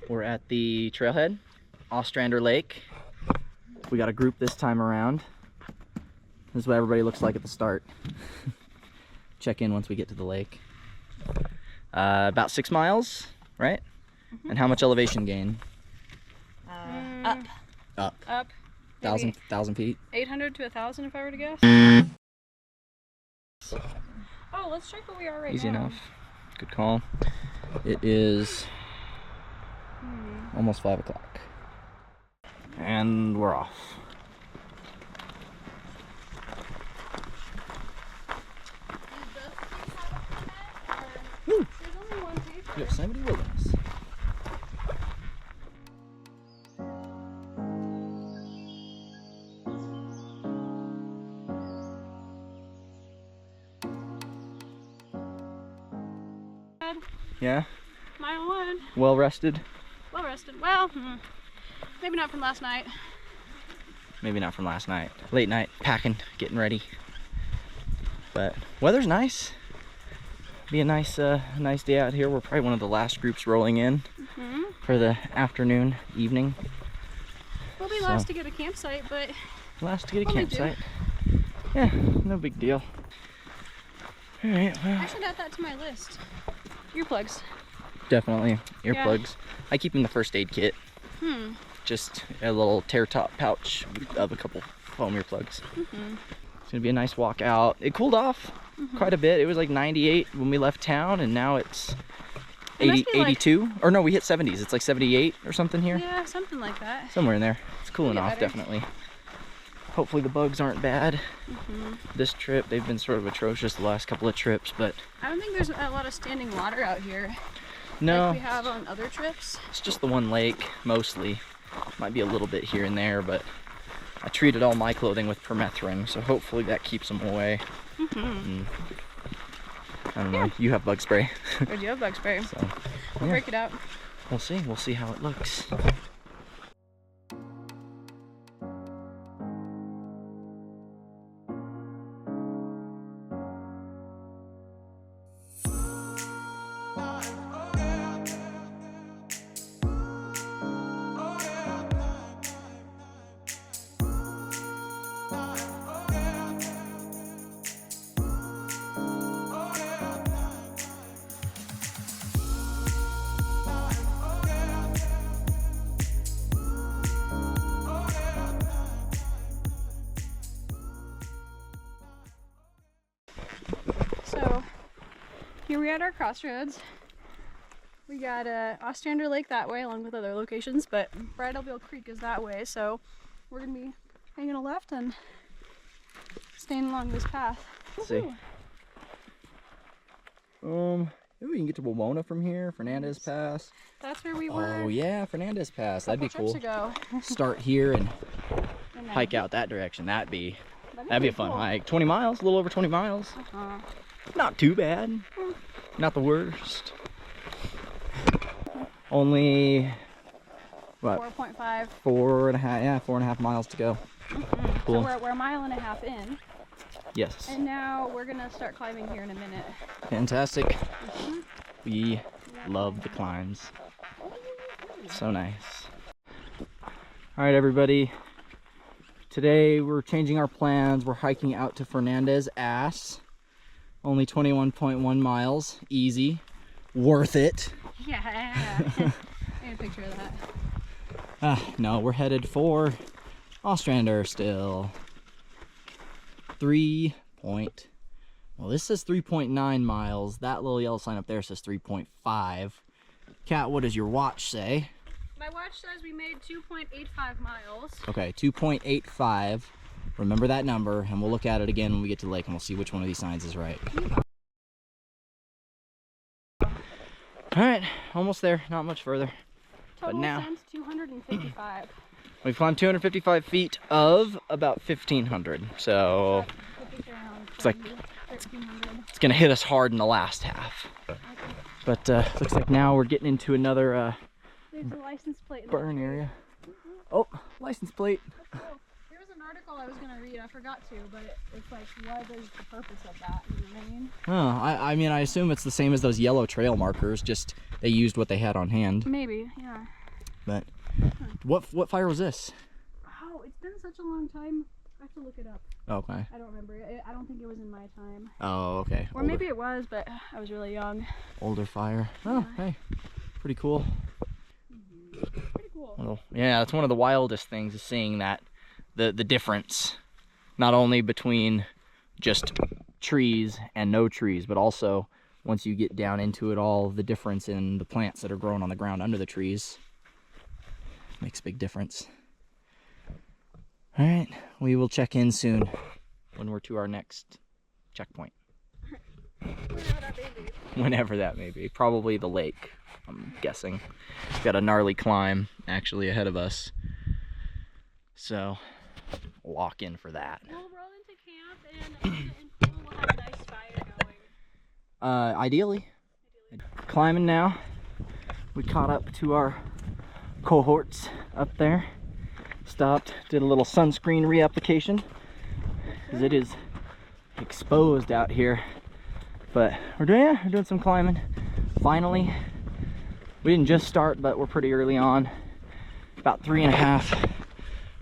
We're at the trailhead, Ostrander Lake. We got a group this time around. This is what everybody looks like at the start. Check in once we get to the lake. About 6 miles, right? And how much elevation gain? Up. Up. 1,000 feet? 800 to 1,000 if I were to guess. Oh, let's check where we are right now. Easy enough. Good call. It is almost 5 o'clock. And we're off. Woo! There's only one paper. Yosemite Wilderness. Yeah? Mile 1. Well rested? Well rested. Well, maybe not from last night. Maybe not from last night. Late night, packing, getting ready. But weather's nice. Be a nice day out here. We're probably one of the last groups rolling in for the afternoon, evening. We'll be last to get a campsite, but last to get a campsite. Yeah, no big deal. All right. Well, I should add that to my list. Earplugs. Definitely earplugs. I keep in the first aid kit. Just a little tear top pouch of a couple foam earplugs. It's gonna be a nice walk out. It cooled off quite a bit. It was like 98 when we left town, and now it's 82. Or no, we hit 70s. It's like 78 or something here. Yeah, something like that. Somewhere in there. It's cooling off, better. definitely. Hopefully the bugs aren't bad. This trip, they've been sort of atrocious the last couple of trips, but I don't think there's a lot of standing water out here. no, Like we have on other trips. it's just the one lake, mostly. Might be a little bit here and there, but I treated all my clothing with permethrin, so hopefully that keeps them away. I don't know, you have bug spray. Or do you have bug spray? So, We'll break it out. we'll see how it looks. So here we're at our crossroads. We got Ostrander Lake that way along with other locations, but Bridalveil Creek is that way, so we're gonna be hanging a left and staying along this path. Let's see. Maybe we can get to Wawona from here, Fernandez Pass. That's where we were. Oh yeah, Fernandez Pass. That'd be cool. Trips ago. Start here and And then- hike out that direction. That'd be a pretty fun cool. hike. 20 miles, a little over 20 miles. Not too bad. Not the worst. Only what? 4.5. 4.5. Yeah, 4.5 miles to go. Cool. So we're a mile and a half in, Yes. and now we're gonna start climbing here in a minute. Fantastic. We love the climbs. So nice. All right, everybody. Today we're changing our plans. We're hiking out to Fernandez Ass. Only 21.1 miles. Easy. Worth it. Yeah. I need a picture of that. No, we're headed for Ostrander still. Well, this says 3.9 miles. That little yellow sign up there says 3.5. Kat, what does your watch say? My watch says we made 2.85 miles. Okay, 2.85. Remember that number, and we'll look at it again when we get to the lake, and we'll see which one of these signs is right. All right, almost there. Not much further. Total But now ascent 255. we've climbed 255 feet of about 1,500. So it's like 1,300. it's gonna hit us hard in the last half. But looks like now we're getting into another There's a license plate. in burn that tree. area. Oh, license plate. Oh, there was an article I was going to read. I forgot to, but it's like, what is the purpose of that? You know what I mean? Oh, I mean, I assume it's the same as those yellow trail markers, just they used what they had on hand. Maybe, yeah. But what fire was this? Oh, it's been such a long time. I have to look it up. Okay. I don't remember. I don't think it was in my time. Oh, okay. Or maybe it was, but I was really young. Older fire. Oh, Yeah. hey. Pretty cool. Pretty cool. Well, yeah, that's one of the wildest things is seeing that the difference, not only between just trees and no trees, but also once you get down into it all, the difference in the plants that are growing on the ground under the trees makes a big difference. All right, we will check in soon when we're to our next checkpoint. Whenever that may be. Probably the lake, I'm guessing. We've got a gnarly climb actually ahead of us. So, lock in for that. We'll roll into camp and we'll have a nice fire going. Ideally. Climbing now. We caught up to our cohorts up there. Stopped, did a little sunscreen reapplication because it is exposed out here. But we're doing some climbing. Finally, we didn't just start, but we're pretty early on. About 3.5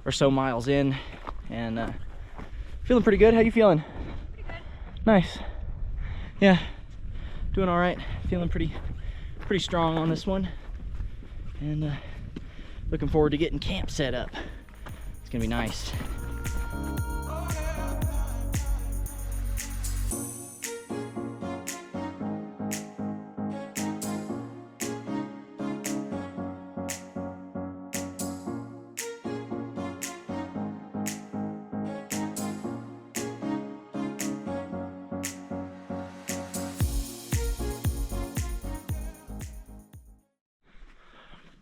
or so miles in, and feeling pretty good. How you feeling? Pretty good. Nice. Yeah, doing all right. Feeling pretty strong on this one, and looking forward to getting camp set up. It's gonna be nice.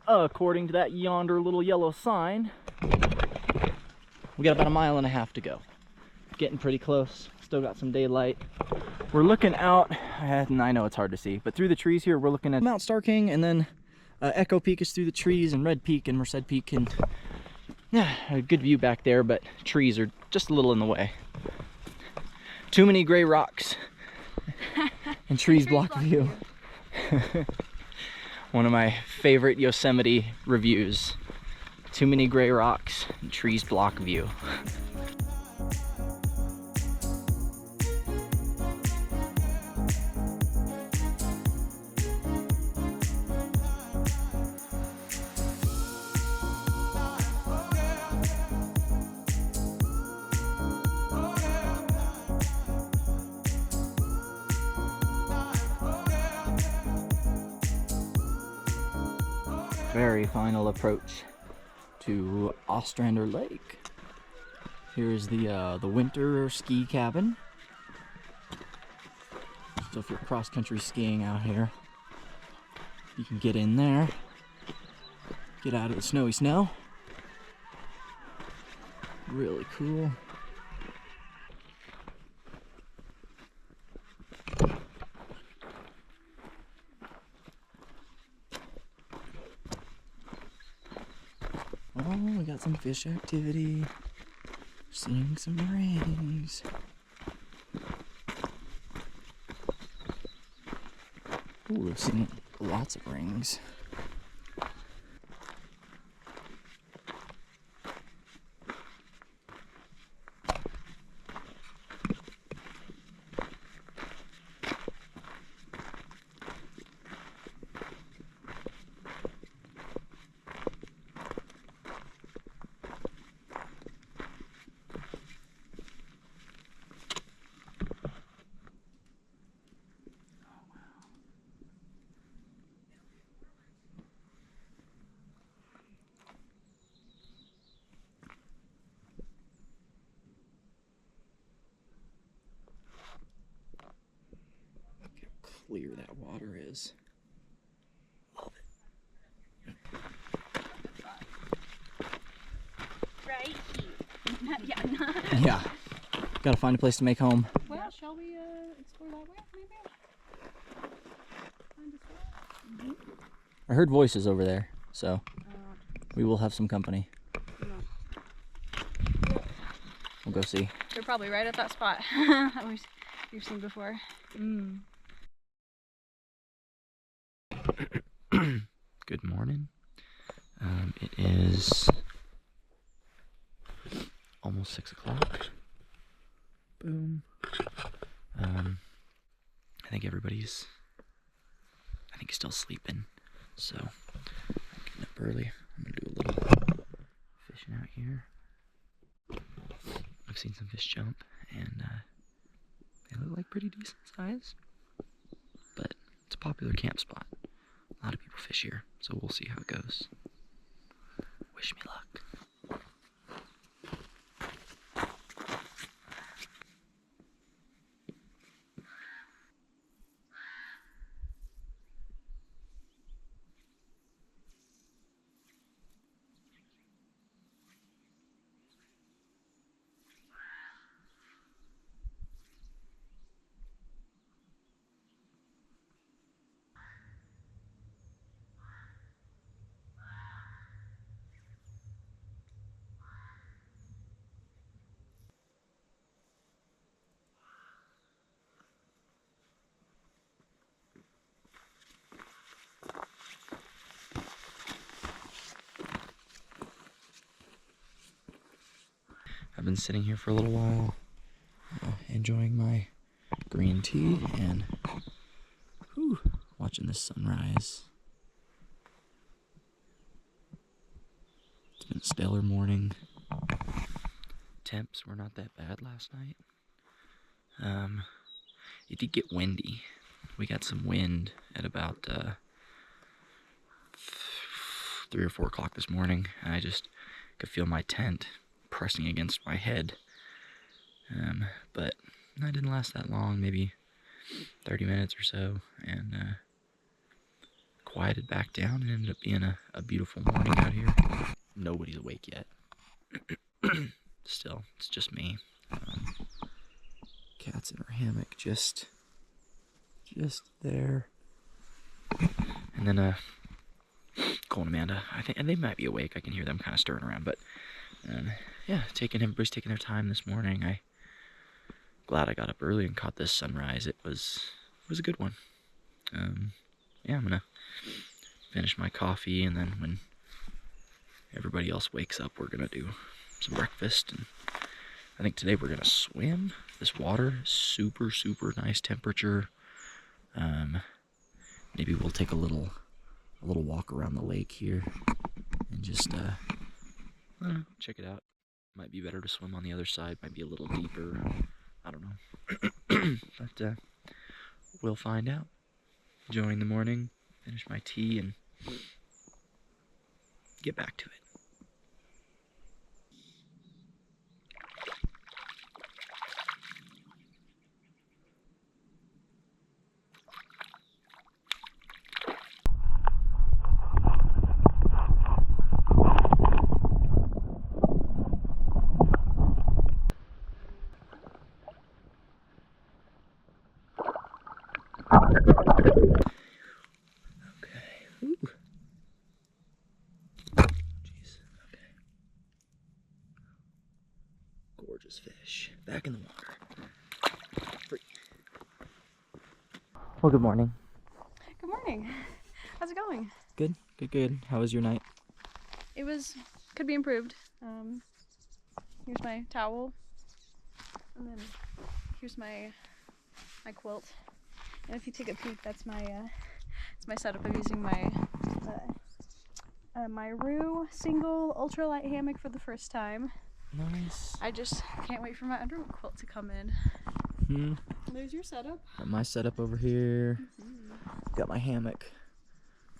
According to that yonder little yellow sign, we got about 1.5 miles to go. Getting pretty close. Still got some daylight. We're looking out, and I know it's hard to see, but through the trees here, we're looking at Mount Starking, and then Echo Peak is through the trees, and Red Peak and Merced Peak, and yeah, a good view back there, but trees are just a little in the way. Too many gray rocks, and trees block view. One of my favorite Yosemite reviews. Too many gray rocks and trees block view. Very final approach to Ostrander Lake. Here's the winter ski cabin. So if you're cross-country skiing out here, you can get in there, get out of the snowy snow. Really cool. Oh, we got some fish activity. Seeing some rings. Ooh, we've seen lots of rings. Clear that water is. Love it. Right here. Yeah. Yeah. Gotta find a place to make home. Well, shall we explore that way, maybe? Find a spot? I heard voices over there, so we will have some company. We'll go see. They're probably right at that spot that we've seen before. Good morning. It is almost 6 o'clock. Boom. I think everybody's, still sleeping. So I'm getting up early. I'm gonna do a little fishing out here. I've seen some fish jump, and they look like pretty decent size. But it's a popular camp spot. A lot of people fish here, so we'll see how it goes. Wish me luck. I've been sitting here for a little while, enjoying my green tea and watching the sunrise. It's been a stellar morning. Temps were not that bad last night. It did get windy. We got some wind at about 3 or 4 o'clock this morning, and I just could feel my tent pressing against my head. But that didn't last that long, maybe 30 minutes or so, and quieted back down and ended up being a beautiful morning out here. Nobody's awake yet. Still, it's just me. Cat's in her hammock, just there. And then Cole and Amanda, I think, and they might be awake. I can hear them kind of stirring around, but yeah, everybody's taking their time this morning. Glad I got up early and caught this sunrise. It was a good one. Yeah, I'm gonna finish my coffee, and then when everybody else wakes up, we're gonna do some breakfast, and I think today we're gonna swim. This water, super nice temperature. Maybe we'll take a little walk around the lake here and just check it out. Might be better to swim on the other side. Might be a little deeper. I don't know. But we'll find out. Enjoying the morning. Finish my tea and get back to it. Gorgeous fish. Back in the water. Free. Well, good morning. Good morning. How's it going? Good. How was your night? It could be improved. Here's my towel, and then here's my quilt. And if you take a peek, that's my it's my setup. I'm using my my Rue single ultralight hammock for the first time. Nice. I just can't wait for my underwear quilt to come in. There's your setup. Got my setup over here. Got my hammock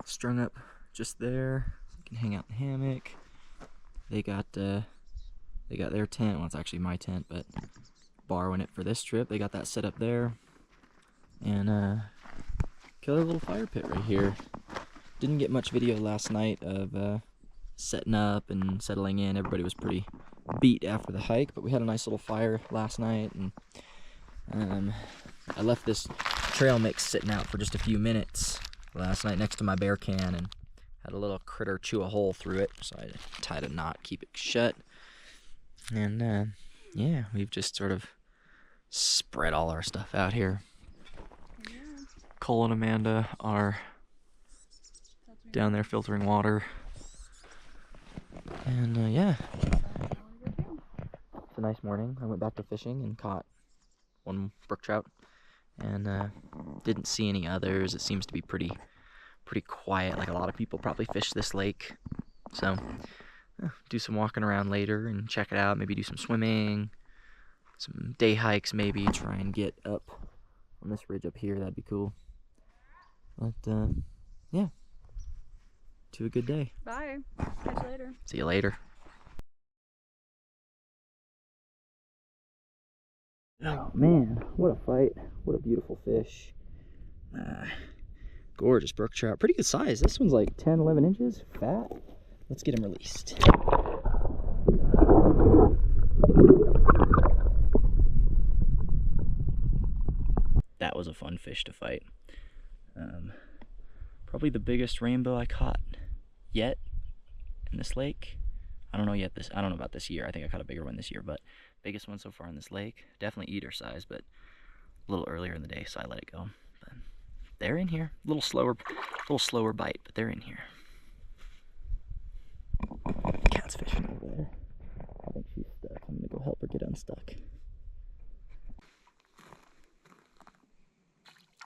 strung up just there, so I can hang out in the hammock. They got their tent. Well, it's actually my tent, but borrowing it for this trip. They got that set up there, and killer little fire pit right here. Didn't get much video last night of setting up and settling in. Everybody was pretty beat after the hike, but we had a nice little fire last night, and I left this trail mix sitting out for just a few minutes last night next to my bear can, and had a little critter chew a hole through it, so I tied a knot, keep it shut. And yeah, we've just sort of spread all our stuff out here. Yeah. Cole and Amanda are down there filtering water. And yeah, it's a nice morning. I went back to fishing and caught one brook trout, and didn't see any others. It seems to be pretty quiet. Like a lot of people probably fish this lake, so do some walking around later and check it out. Maybe do some swimming, some day hikes, maybe try and get up on this ridge up here. That'd be cool. But yeah, to a good day. Bye. Catch you later. See you later. Oh man, what a fight. What a beautiful fish. Gorgeous brook trout. Pretty good size. This one's like 10, 11 inches. Fat. Let's get him released. That was a fun fish to fight. Probably the biggest rainbow I caught yet in this lake. I don't know about this year. I think I caught a bigger one this year, but biggest one so far in this lake. Definitely eater size, but a little earlier in the day, so I let it go. But they're in here. A little slower bite, but they're in here. Cat's fishing over there. I think she's stuck. I'm gonna go help her get unstuck.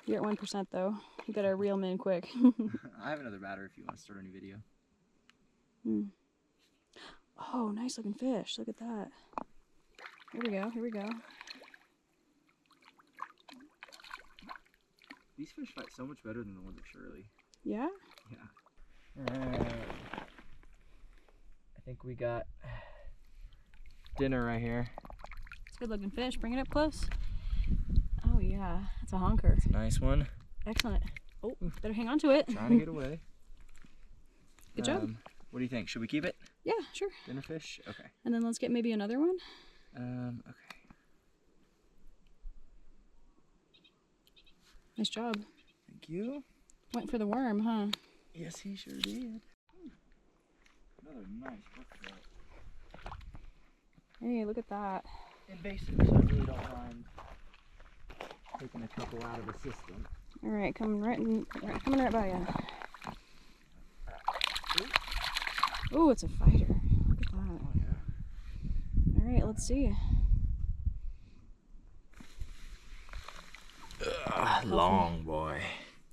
You're at 1% though. You gotta reel them in quick. I have another batter if you want to start a new video. Oh, nice looking fish. Look at that. Here we go. Here we go. These fish fight so much better than the ones at Shirley. Yeah? Yeah. I think we got dinner right here. It's a good looking fish. Bring it up close. Oh yeah, that's a honker. It's a nice one. Excellent. Oh, better hang on to it. Trying to get away. Good job. What do you think? Should we keep it? Yeah, sure. Dinner fish? Okay. And then let's get maybe another one. Okay. Nice job. Thank you. Went for the worm, huh? Yes, he sure did. Another nice brook trout. Hey, look at that. Invasive, so I really don't mind taking a couple out of the system. All right, coming right by you. Oh, it's a fighter. Look at that. Oh, yeah. All right, let's see. Long boy.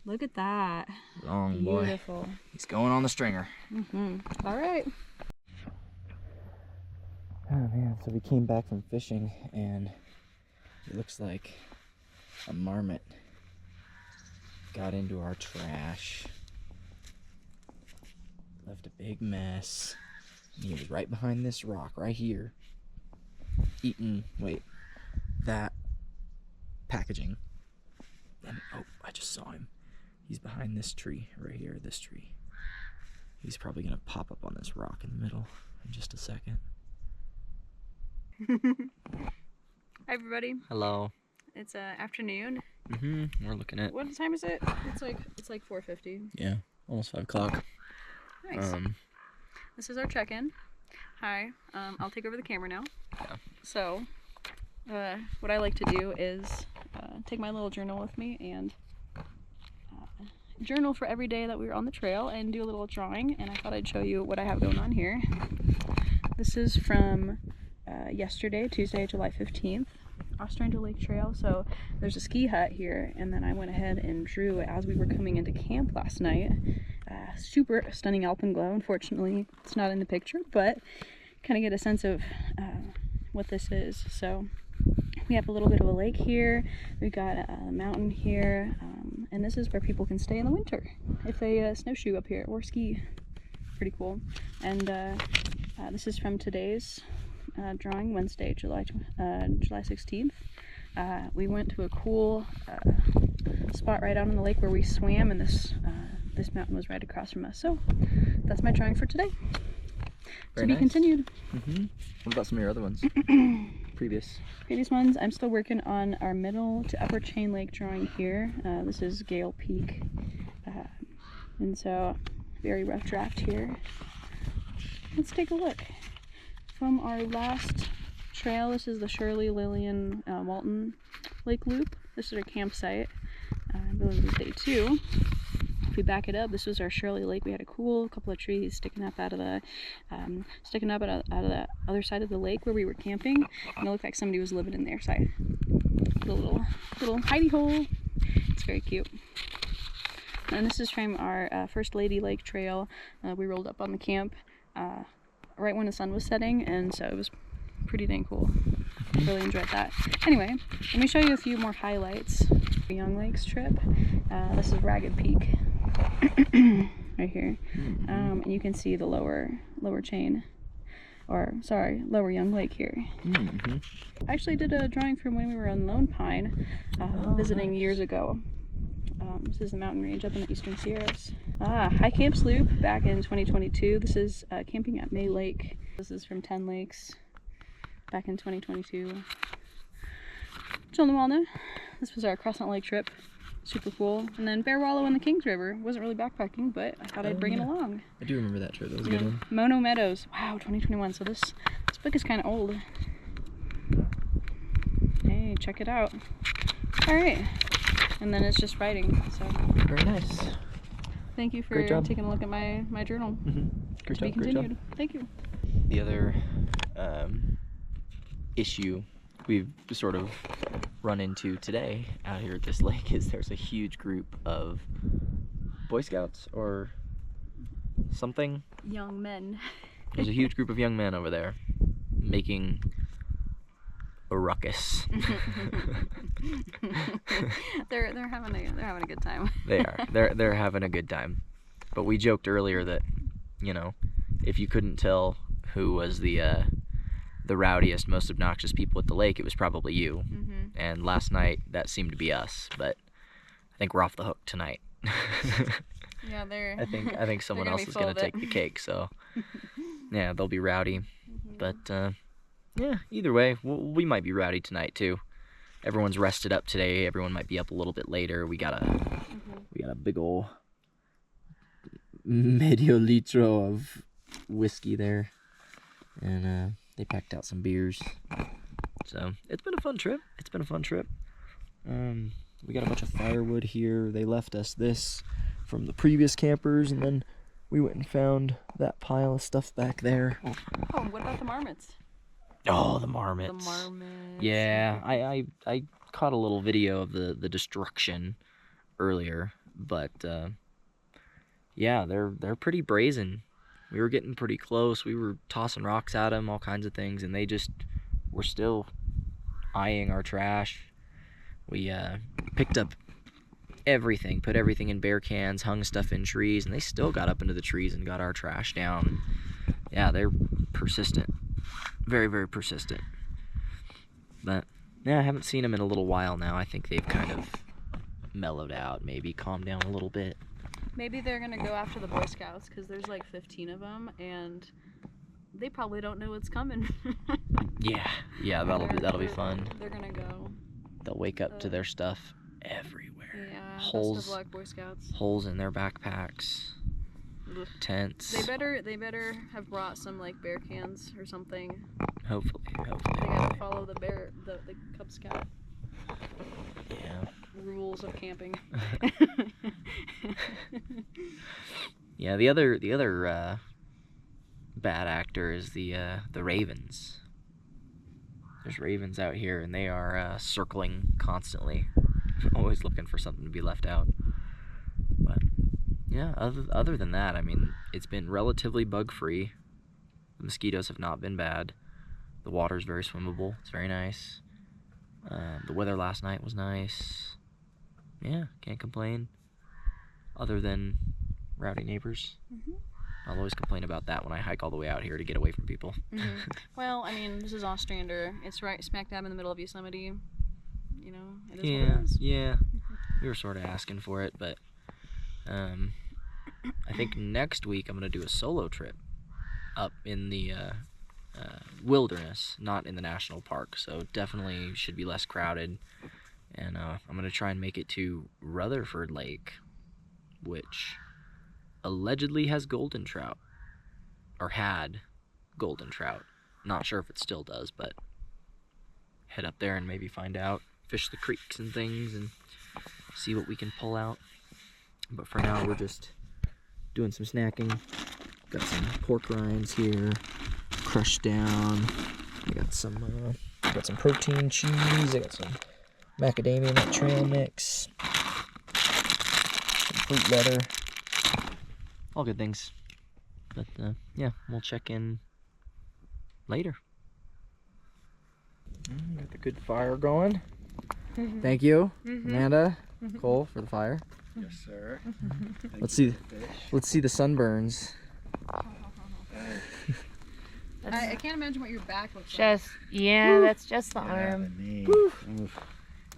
Look at that. Long boy. Beautiful. He's going on the stringer. All right. Oh man, so we came back from fishing and it looks like a marmot got into our trash. Left a big mess. And he was right behind this rock right here, eating, that packaging. And oh, I just saw him. He's behind this tree right here, this tree. He's probably gonna pop up on this rock in the middle in just a second. Hi everybody. Hello. It's afternoon. We're looking at. What time is it? It's like 4:50. Yeah, almost 5 o'clock. Nice. This is our check-in. Hi. I'll take over the camera now. Yeah. So, what I like to do is take my little journal with me and journal for every day that we were on the trail and do a little drawing. And I thought I'd show you what I have going on here. This is from yesterday, Tuesday, July 15th. Ostrander Lake Trail. So there's a ski hut here, and then I went ahead and drew as we were coming into camp last night. Super stunning alpenglow. Unfortunately, it's not in the picture, but kind of get a sense of what this is. So we have a little bit of a lake here. We've got a mountain here, and this is where people can stay in the winter if they snowshoe up here or ski. Pretty cool. And this is from today's drawing, Wednesday, July 16th. We went to a cool spot right out on the lake where we swam, and this mountain was right across from us. So that's my drawing for today. Very to be nice. Continued. What about some of your other ones? Previous ones. I'm still working on our middle to upper chain lake drawing here. This is Gale Peak, and so very rough draft here. Let's take a look. From our last trail, this is the Shirley, Lillian, Walton Lake Loop. This is our campsite. I believe it was day 2. if we back it up, this was our Shirley Lake. We had a cool couple of trees sticking up out of the other side of the lake where we were camping, and it looked like somebody was living in there. So I put a little hidey hole. It's very cute. And this is from our First Lady Lake trail. We rolled up on the camp right when the sun was setting, and so it was pretty dang cool. Really enjoyed that. Anyway, let me show you a few more highlights. Young Lakes trip. This is Ragged Peak right here, and you can see the lower chain, or sorry, lower Young Lake here. I actually did a drawing from when we were on Lone Pine, visiting years ago. This is the mountain range up in the Eastern Sierras. High Camp Sloop back in 2022. This is camping at May Lake. This is from 10 Lakes back in 2022. Chilnawalna. This was our Crescent Lake trip. Super cool. And then Bear Wallow in the Kings River. Wasn't really backpacking, but I thought I'd bring it along. I do remember that trip. That was a good one. Mono Meadows. Wow, 2021. So this book is kind of old. Hey, check it out. All right. And then it's just writing. So very nice. Thank you for taking a look at my journal. Great to be job, continued. Thank you. The other issue we've sort of run into today out here at this lake is there's a huge group of Boy Scouts or something. Young men. There's a huge group of young men over there making a ruckus. they're having a good time. They are. They're having a good time. But we joked earlier that, you know, if you couldn't tell who was the rowdiest, most obnoxious people at the lake, it was probably you. And last night that seemed to be us, but I think we're off the hook tonight. Yeah, I think someone else is gonna take the cake, so yeah, they'll be rowdy. But yeah, either way, we might be rowdy tonight too. Everyone's rested up today. Everyone might be up a little bit later. We got a big ol' medio litro of whiskey there, and they packed out some beers. So it's been a fun trip. We got a bunch of firewood here. They left us this from the previous campers, and then we went and found that pile of stuff back there. Oh, what about the marmots? Oh, the marmots. The marmots. Yeah, I caught a little video of the destruction earlier, but yeah, they're pretty brazen. We were getting pretty close. We were tossing rocks at them, all kinds of things, and they just were still eyeing our trash. We picked up everything, put everything in bear cans, hung stuff in trees, and they still got up into the trees and got our trash down. Yeah, they're persistent. Very, very persistent. But yeah, I haven't seen them in a little while now. I think they've kind of mellowed out, maybe calmed down a little bit. Maybe they're gonna go after the Boy Scouts because there's like 15 of them, and they probably don't know what's coming. yeah, that'll be fun. They're gonna go. They'll wake up to their stuff everywhere. Yeah. Holes. Best of luck, Boy Scouts. Holes in their backpacks. Ugh. Tents. They better have brought some like bear cans or something. Hopefully. They gotta follow the Cub Scout. Yeah. Rules of camping. Yeah, the other bad actor is the ravens. There's ravens out here, and they are circling constantly, always looking for something to be left out. But yeah, other than that, I mean, it's been relatively bug-free. The mosquitoes have not been bad. The water's very swimmable. It's very nice. The weather last night was nice. Yeah, can't complain. Other than rowdy neighbors. I'll always complain about that when I hike all the way out here to get away from people. Well, I mean, this is Ostrander. It's right smack dab in the middle of Yosemite. You know, it is Yeah, what it is. yeah. We were sort of asking for it, but I think next week I'm going to do a solo trip up in the wilderness, not in the national park, so definitely should be less crowded. And I'm going to try and make it to Rutherford Lake, which allegedly has golden trout, or had golden trout. Not sure if it still does, but head up there and maybe find out, fish the creeks and things, and see what we can pull out. But for now, we're just doing some snacking. Got some pork rinds here, crushed down. I got some protein cheese. I got some macadamia nut trail mix, some fruit leather. All good things. But yeah, we'll check in later. Got the good fire going. Thank you, Amanda, Cole, for the fire. Yes, sir. Let's see the sunburns. I can't imagine what your back looks like. That's just the arm.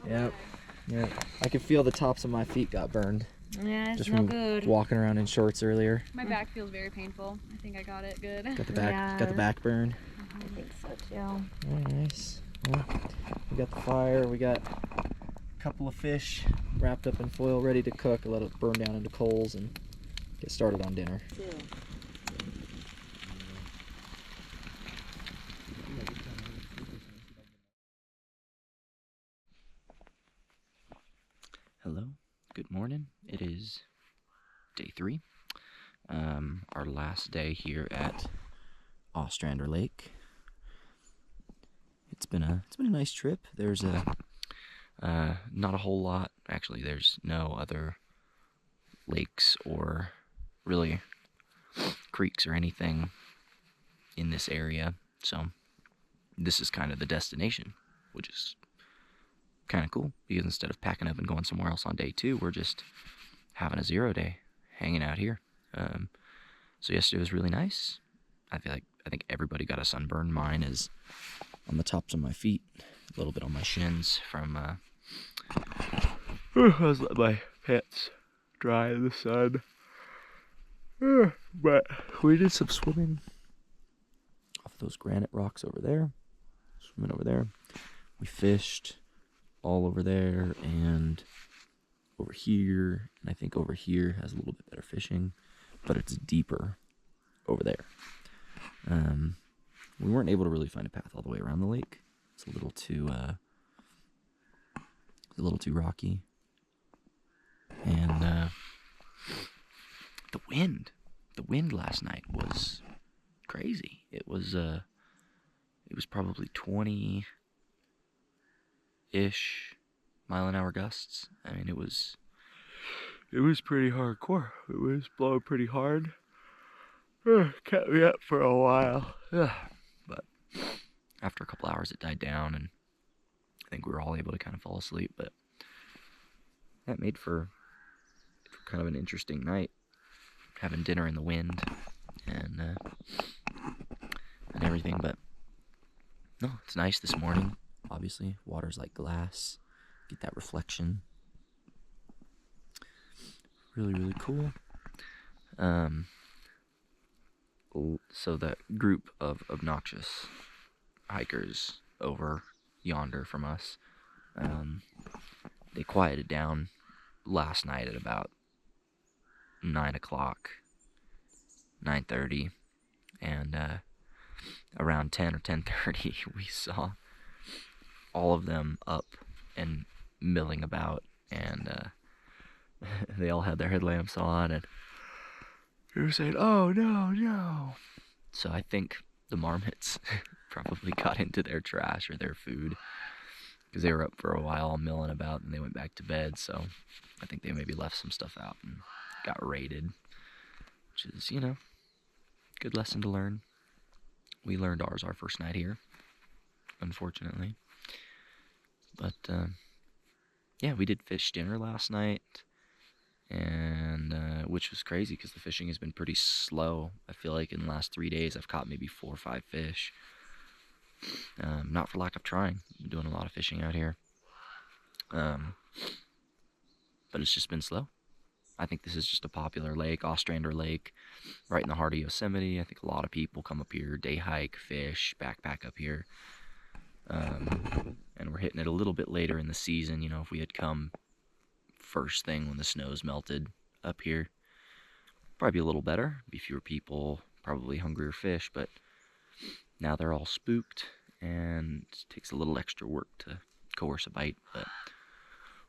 Yep. I could feel the tops of my feet got burned. Yeah, it's Just no from good. walking around in shorts earlier. My back feels very painful. I think I got it good. Got the back burn. I think so too. Oh, nice. Well, we got the fire. We got a couple of fish wrapped up in foil, ready to cook. I let it burn down into coals and get started on dinner. Hello, good morning. It is day 3. Our last day here at Ostrander Lake. It's been a nice trip. There's not a whole lot. Actually, there's no other lakes or really creeks or anything in this area. So this is kind of the destination, which is kind of cool because instead of packing up and going somewhere else on day 2, we're just having a 0 day hanging out here. So yesterday was really nice. I think everybody got a sunburn. Mine is on the tops of my feet, a little bit on my shins from I was letting my pants dry in the sun. But we did some swimming off those granite rocks over there. Swimming over there. We fished all over there and over here. And I think over here has a little bit better fishing, but it's deeper over there. We weren't able to really find a path all the way around the lake. It's a little too rocky. And the wind last night was crazy. It was probably 20-ish mile-an-hour gusts. I mean, it was pretty hardcore. It was blowing pretty hard. Kept me up for a while. But after a couple hours it died down, and I think we were all able to kind of fall asleep. But that made for kind of an interesting night, having dinner in the wind and everything. But no, it's nice this morning. Obviously, water's like glass. Get that reflection. Really, really cool. So that group of obnoxious hikers over yonder from us, they quieted down last night at about 9 o'clock, 9:30, and around 10 or 10:30 we saw all of them up and milling about, and they all had their headlamps on, and they were saying, "Oh, no, no." So I think the marmots probably got into their trash or their food, because they were up for a while milling about and they went back to bed. So I think they maybe left some stuff out and got raided, which is, good lesson to learn. We learned ours our first night here, unfortunately. But yeah, we did fish dinner last night, and which was crazy because the fishing has been pretty slow. I feel like in the last 3 days I've caught maybe 4 or 5 fish. Not for lack of trying. I'm doing a lot of fishing out here. But it's just been slow. I think this is just a popular lake, Ostrander Lake, right in the heart of Yosemite. I think a lot of people come up here, day hike, fish, backpack up here. And we're hitting it a little bit later in the season. If we had come first thing when the snow's melted up here, probably be a little better. Be fewer people, probably hungrier fish, but now they're all spooked, and it takes a little extra work to coerce a bite. But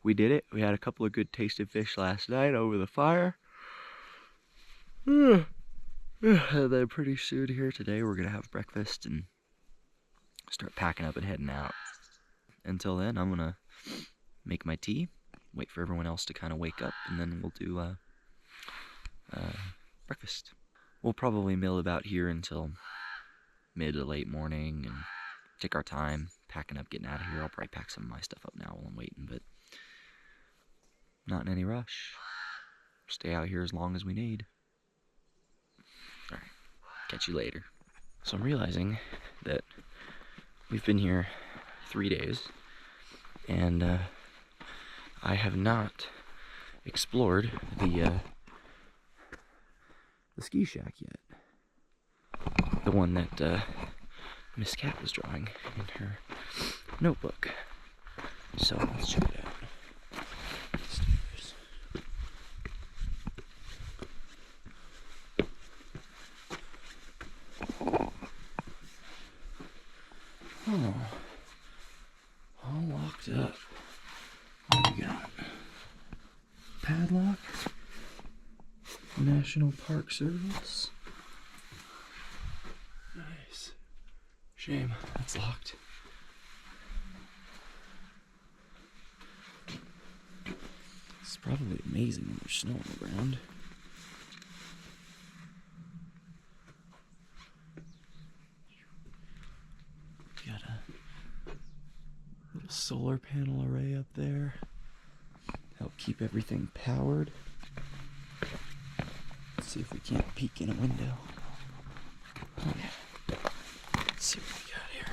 we did it. We had a couple of good tasted fish last night over the fire. And then pretty soon here today we're gonna have breakfast and start packing up and heading out. Until then, I'm gonna make my tea, wait for everyone else to kind of wake up, and then we'll do breakfast. We'll probably mill about here until mid to late morning and take our time packing up, getting out of here. I'll probably pack some of my stuff up now while I'm waiting, but not in any rush. Stay out here as long as we need. Alright, catch you later. So I'm realizing that we've been here 3 days, and I have not explored the ski shack yet. The one that Miss Cat was drawing in her notebook. So let's check it out. Stairs. Oh, all locked up. What do we got? Padlock. National Park Service. Nice. Shame, that's locked. It's probably amazing when there's snow on the ground. Got a little solar panel array up there. Help keep everything powered. Let's see if we can't peek in a window. Oh yeah. Let's see what we got here.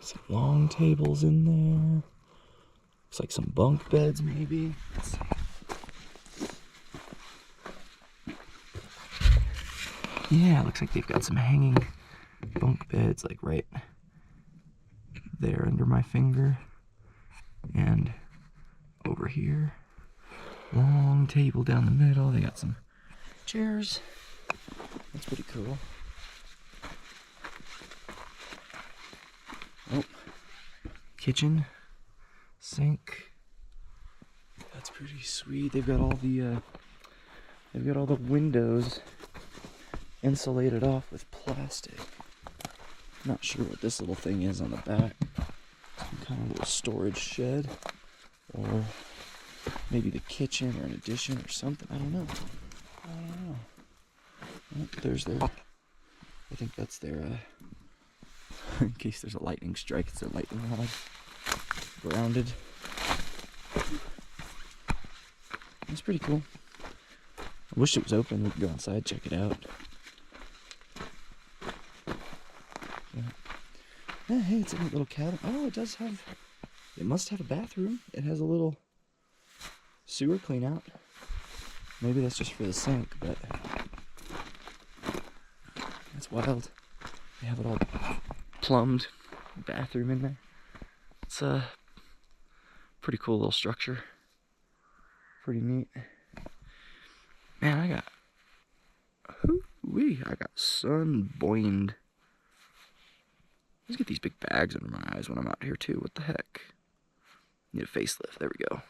Some long tables in there. Looks like some bunk beds maybe. Let's see. Yeah, looks like they've got some hanging bunk beds like right there under my finger. And over here. Long table down the middle. They got some chairs. That's pretty cool. Oh, kitchen, sink. That's pretty sweet. They've got all the windows insulated off with plastic. Not sure what this little thing is on the back. Some kind of little storage shed, or maybe the kitchen or an addition or something. I don't know. Oh, there's their. I think that's their. In case there's a lightning strike, it's their lightning rod. Grounded. That's pretty cool. I wish it was open. We could go inside, check it out. Yeah, hey, it's in a little cabin. Oh, it does have. It must have a bathroom. It has a little sewer clean out. Maybe that's just for the sink, but that's wild. They have it all plumbed. Bathroom in there. It's a pretty cool little structure. Pretty neat. Man, I got sun-boined. Let's get these big bags under my eyes when I'm out here too. What the heck? Need a facelift. There we go.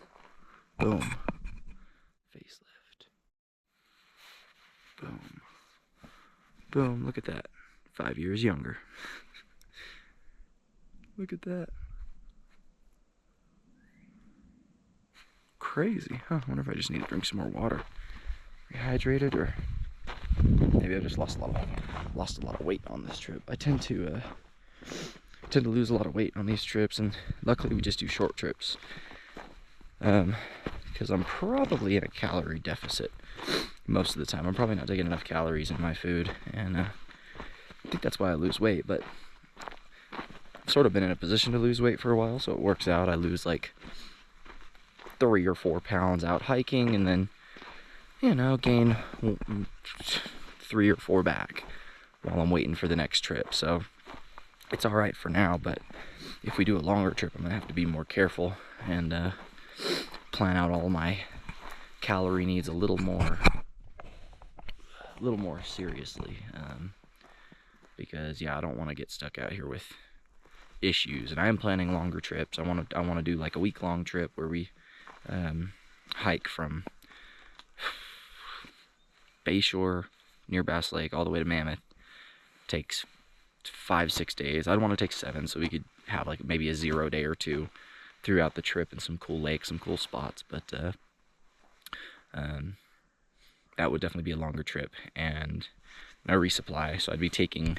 Boom. Facelift. Boom. Boom. Look at that. 5 years younger. Look at that. Crazy, huh? I wonder if I just need to drink some more water. Rehydrated, or maybe I just lost a lot of weight on this trip. I tend to lose a lot of weight on these trips, and luckily we just do short trips. Because I'm probably in a calorie deficit most of the time. I'm probably not taking enough calories in my food, and I think that's why I lose weight. But I've sort of been in a position to lose weight for a while, so it works out. I lose like 3 or 4 pounds out hiking, and then, you know, gain 3 or 4 back while I'm waiting for the next trip. So it's all right for now, but if we do a longer trip, I'm gonna have to be more careful and plan out all my calorie needs a little more a little more seriously, because yeah, I don't want to get stuck out here with issues. And I am planning longer trips. I want to do like a week-long trip where we hike from Bayshore near Bass Lake all the way to Mammoth. Takes 5-6 days. I'd want to take 7 so we could have like maybe a 0 day or 2 throughout the trip and some cool lakes, some cool spots. But that would definitely be a longer trip and no resupply. So I'd be taking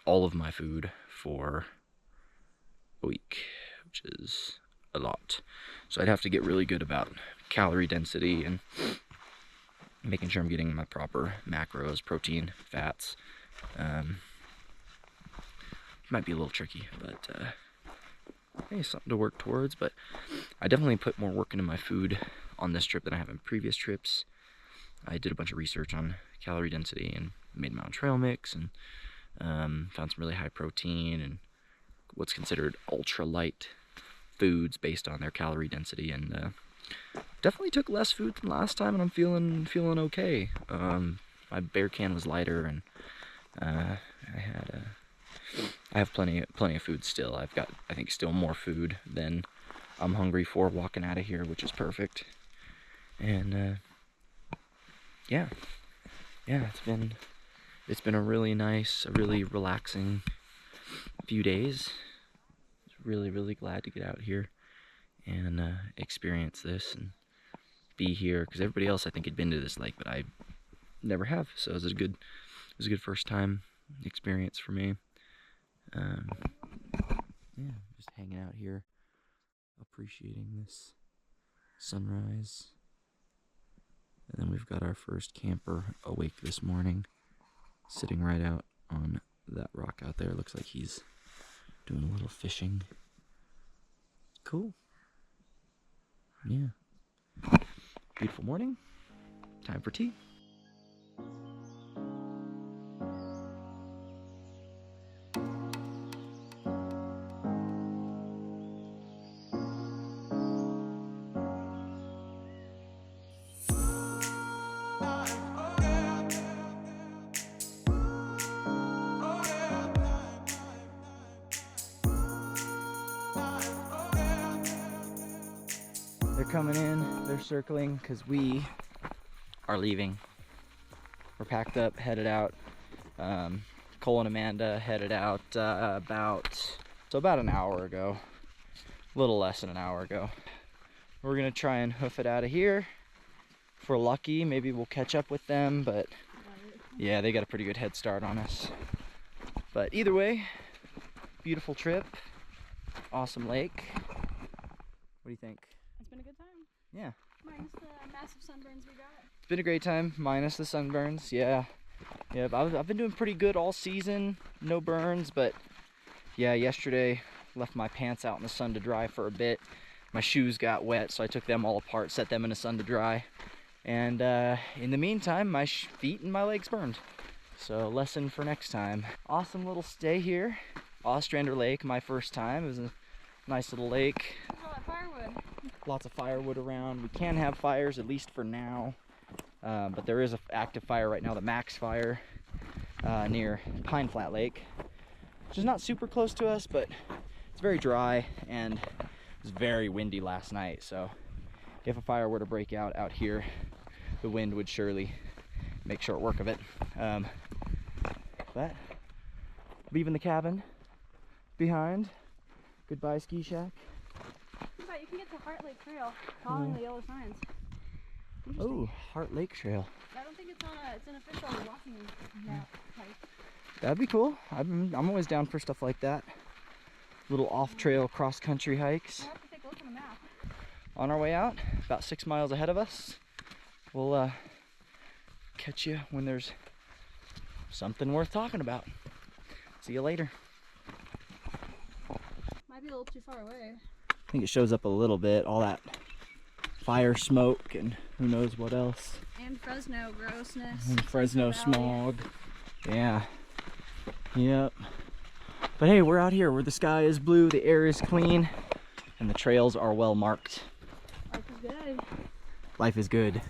all of my food for a week, which is a lot. So I'd have to get really good about calorie density and making sure I'm getting my proper macros, protein, fats. Might be a little tricky, but hey, something to work towards. But I definitely put more work into my food on this trip than I have in previous trips. I did a bunch of research on calorie density and made my own trail mix, and found some really high protein and what's considered ultra light foods based on their calorie density, and definitely took less food than last time, and I'm feeling okay. My bear can was lighter, and I have plenty of food still. I've got, I think, still more food than I'm hungry for walking out of here, which is perfect. And yeah, it's been a really nice, a really relaxing few days. Really glad to get out here and experience this and be here, because everybody else I think had been to this lake, but I never have. So it was a good first time experience for me. Yeah, just hanging out here, appreciating this sunrise. And then we've got our first camper awake this morning, sitting right out on that rock out there. Looks like he's doing a little fishing. Cool. Yeah. Beautiful morning. Time for tea. They're coming in, they're circling, because we are leaving. We're packed up, headed out. Cole and Amanda headed out about an hour ago. A little less than an hour ago. We're gonna try and hoof it out of here. If we're lucky, maybe we'll catch up with them, but yeah, they got a pretty good head start on us. But either way, beautiful trip, awesome lake. What do you think? It's been a good time. Yeah. Minus the massive sunburns we got. It's been a great time, minus the sunburns. Yeah. Yeah, I've been doing pretty good all season. No burns, but yeah, yesterday left my pants out in the sun to dry for a bit. My shoes got wet, so I took them all apart, set them in the sun to dry. And in the meantime, my feet and my legs burned. So lesson for next time. Awesome little stay here. Ostrander Lake, my first time. It was a nice little lake. Look at all that firewood. Lots of firewood around. We can have fires, at least for now. But there is an active fire right now, the Max fire, near Pine Flat Lake, which is not super close to us, but it's very dry, and it was very windy last night. So if a fire were to break out here, the wind would surely make short work of it. But leaving the cabin behind. Goodbye, ski shack. But you can get to Heart Lake Trail following the yellow signs. Oh, Heart Lake Trail. I don't think it's an official walking map type. That'd be cool. I'm always down for stuff like that. Little off-trail cross-country hikes. We'll have to take a look at the map. On our way out, about 6 miles ahead of us. We'll catch you when there's something worth talking about. See you later. Might be a little too far away. I think it shows up a little bit, all that fire smoke and who knows what else. And Fresno grossness. And Fresno smog. Yeah. Yep. But hey, we're out here where the sky is blue, the air is clean, and the trails are well marked. Life is good. Life is good.